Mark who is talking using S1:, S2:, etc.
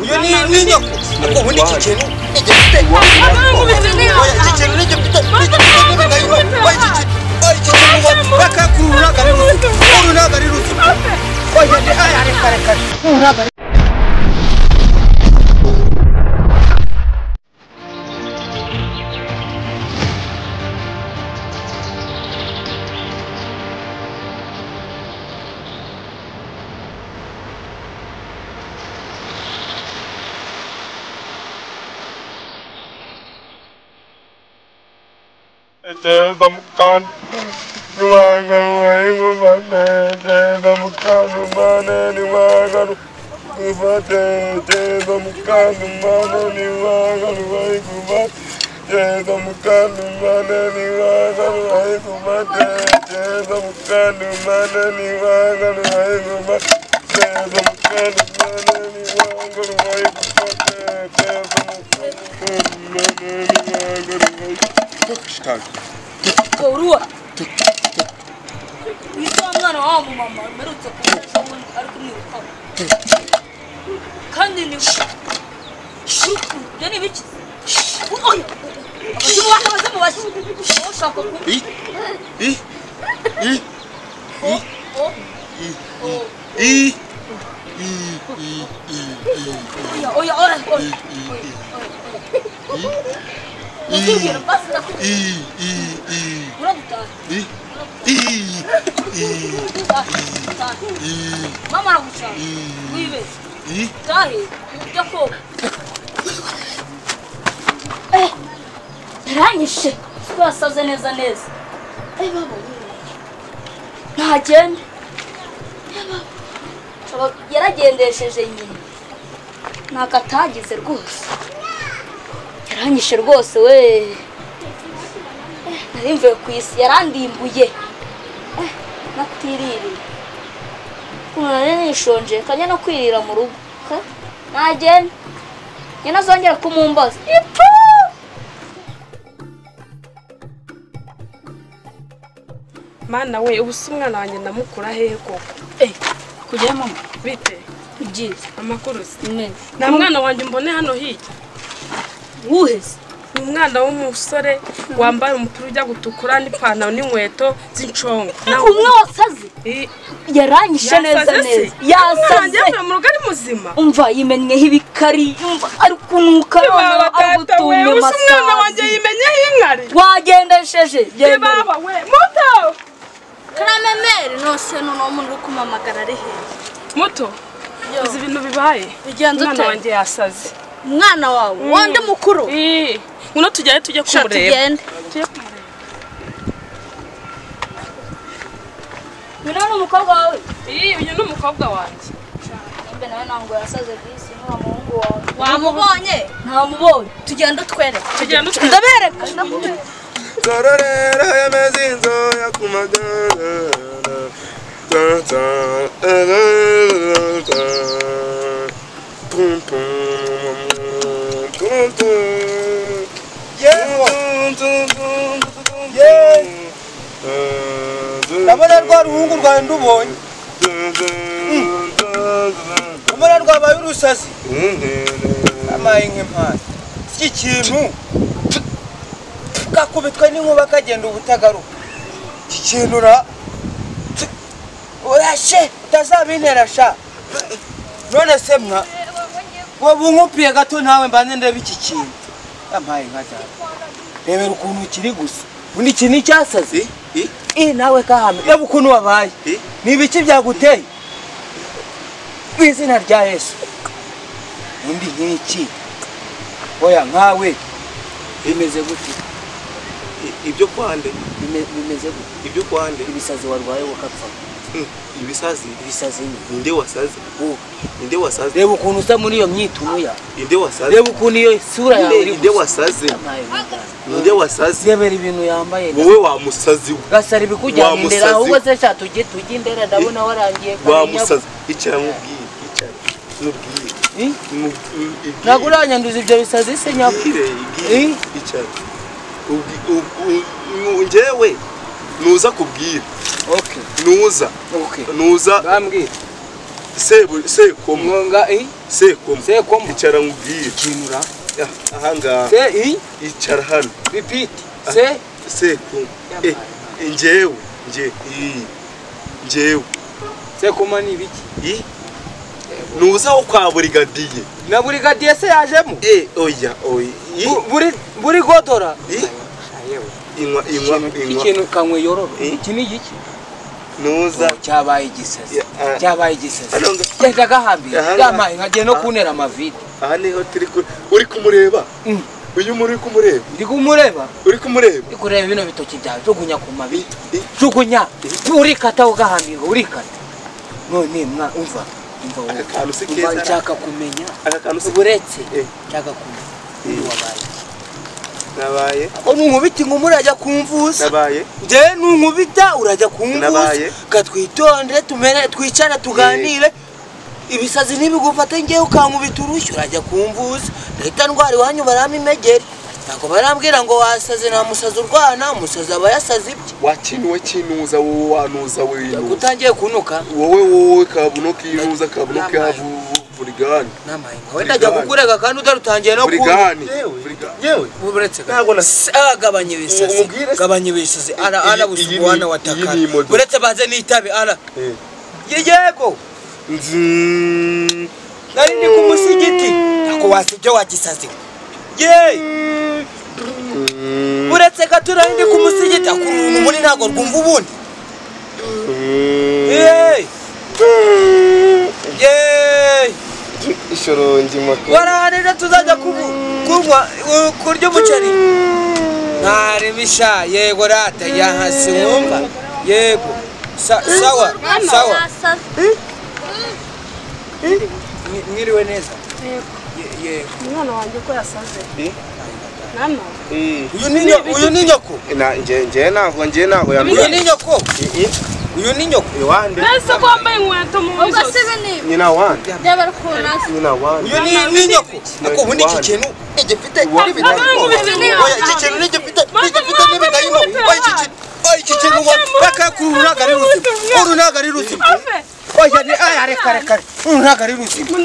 S1: uyu ni nyoko ngo ubundi iki kintu igifite iki kintu n'igifite bakakurura gari ruzi oya de aya reka
S2: Bukan
S3: Keluar. Itu mwana wa mama merutse kubona ariko nibuka. Kandi ni yani biki? Oya. Abazimu basi. Oshaka ku. Oya. Mama anakuchana. Wewe. Tahi. Yako. Ranyishe. Twasaze neza. Baba. Ntagenda. Baba yaragendesheje nyine. Nakatagize rwose. Yaranyishe rwose we. Narimvuye ku isi yarandimbuye. Natiriri. Kunane nishonje kanya no kwirira mu rugo. Nagenda. Nyina zongera kumumbaza. Ipu!
S4: Mana we ubusa umwana wanjye ndamukura hehe koko?
S3: Kujya mama
S4: Bite?
S3: ugiye
S4: Amakuru si.
S3: neza.
S4: Na mwana wanjye mbone hano hirya.
S3: Wuheze.
S4: Umwana w'umusore wambaye umupira ujya gutukura n'ipantaro n'inkweto z'incongo.
S3: Umwe wasaze. Yaranyishe neza. Yasaze.
S4: Mu rugo ari muzima.
S3: Umva yimenyeho ibikari. Umva ari kunuka none agutumye masazi.
S4: Umwana wanjye yimenyeho inkari.
S3: Wagendesheje.
S4: Baba we muto.
S3: Karamemere nose none umuntu ukumamagara ari he.
S4: Muto. Uzi ibintu bibaye.
S3: Bigenze
S4: Umwana wanjye yasaze.
S3: Umwana wawe wande mukuru.
S4: Uno tujye kumureba.
S3: Tujye kumureba. Mira n'umukobwa wawe.
S4: Uyu ni umukobwa wanjye.
S3: Mbe nawe nango yasaze bisi n'uwa muhungu wawe. Wamubonye? Ntamubonye. Tugenda twereka. Ndabereka.
S2: Tararera yamezinzo yakumagana.
S1: Ndabona rwa ruhungu rwawe ndubonye. Ndabona rwabaye urusazi. Amaye nk'empana. Iki kintu kakubitwa n'inkuba kagenda ubutagaruka. Iki kintu urashe utazabintera sha. None se mwa wabunkupiye gato nawe mbanze ndebe iki kintu. Amaye nkajya. Rebera ukuntu kiri gusa. Undi kintu cyasaze. Nawe kahame. Reba ukuntu wabaye. Ni ibiki byaguteye? Kwizina rya Yesu. Undi nk'iki. Oya nkawe bimeze gute?
S2: Ibyo kwande
S1: Bimeze gute?
S2: Ibyo kwande
S1: Ibisazi warwaye wakapfa.
S2: Ibisazi
S1: ninde wasaze? Ninde wasaze? Reba ukuntu usa muri iyo myitunuya.
S2: Ninde wasaze?
S1: Reba ukuntu iyo sura yawe iri.
S2: Ninde wasaze? Ninde wasaze?
S1: Rebera ibintu yambaye.
S2: Wowe wa musazi we.
S1: Gasari bikujya indera ahubwo se cya tujye indera ndabona warangiye
S2: wa musazi. Icara nkubwiye.
S1: Naguranyanduza ibyo bisazi se nyabwire.
S2: Icara. Njyewe nuza kubwira.
S1: Okay.
S2: Nuza.
S1: Okay.
S2: Nuza.
S1: Bambwira.
S2: Seko.
S1: Mwonga
S2: Sekoma.
S1: Sekoma.
S2: Icara nkubwire.
S1: Kinura.
S2: Ahangaha.
S1: Se
S2: Icara hano.
S1: repeat. Se
S2: Sekoma. Njyewe. Njyewe.
S1: Sekoma ni biki?
S2: Nuza wo kwa burigadiye.
S1: Na burigadiye se yajemo?
S2: Oya.
S1: Buri godora.
S2: Inywa.
S1: Ikintu kamwe yororo. Iki ni iki?
S2: Nuza
S1: cyabaye igisazi. Genda gahambira. Yamaye nkagiye no kunera amavide.
S2: Aha niho turi uri kumureba. Uyu muri kumureba.
S1: Ndi kumureba.
S2: Uri kumureba.
S1: Ndi kureba bino bitoki byawe jugunya ku mabi. Jugunya. Uri kata ugahambirwa uri kata. None umva
S2: akantu se keza.
S1: Nshaka kumenya.
S2: Akantu se
S1: buretse. Nshaka kumenya. Wabaye.
S2: Nabaye.
S1: Ko nunkubita ngo murajya kumvuza.
S2: Nabaye.
S1: Je nunkubita urajya kumvuza. Katwitonde tumere twicara tuganire. Ibisazi nibigufata ngiye ukankubita urushyo urajya kumvuza. Leta ndwari wanyu barama imegeri. Nako barambwira ngo wasaze na musaza urwana, musaza aba yasaze ibye.
S2: Wakinuwe kinuza wowe wanuza wewe.
S1: Kutangiye kunuka.
S2: Wowe kabuno kinuza kabuno kavu burigani.
S1: Namahinga. Wenda jya kukurega kandi utarutangiye no
S2: burigani.
S1: Yewe. Buretse
S2: ntago
S1: gabanye ibisazi. Gabanye ibisazi. Ana busubwana watakana. Buretse baze nitabe ana. Yego. Nari ndi ku musigiti. Nako wasibye wagisazi. Buretse gatura ndi ku musigiti akurunu muri ntago rwumva ubundi.
S2: Ishorongi mako.
S1: Warahanira tuzajya kunywa kurya umuceri. Ntarebisha yego rata yahasi wumva. Yego. Sawa. Mwiriwe neza. Yego.
S4: Umwana wanjye ko yasaze. Mama.
S1: Uyu ni nyoko.
S2: Nje ntabwo yamye.
S1: Uyu ni nyoko. Uyu ni nyoko.
S2: Iwande.
S4: Nese ko wambaye inkweto mu nzozi.
S2: Nyina wande.
S3: Byabara kunasa.
S2: Nyina wande.
S1: Uyu ni nyoko. Ako ubundi iki kintu igifite n'ibidayimo. Oya iki kintu n'igifite n'ibidayimo. Oya iki kintu bakakurura gari rusibo. Uruna gari rusibo. Oya ni reka. Uruna gari rusibo.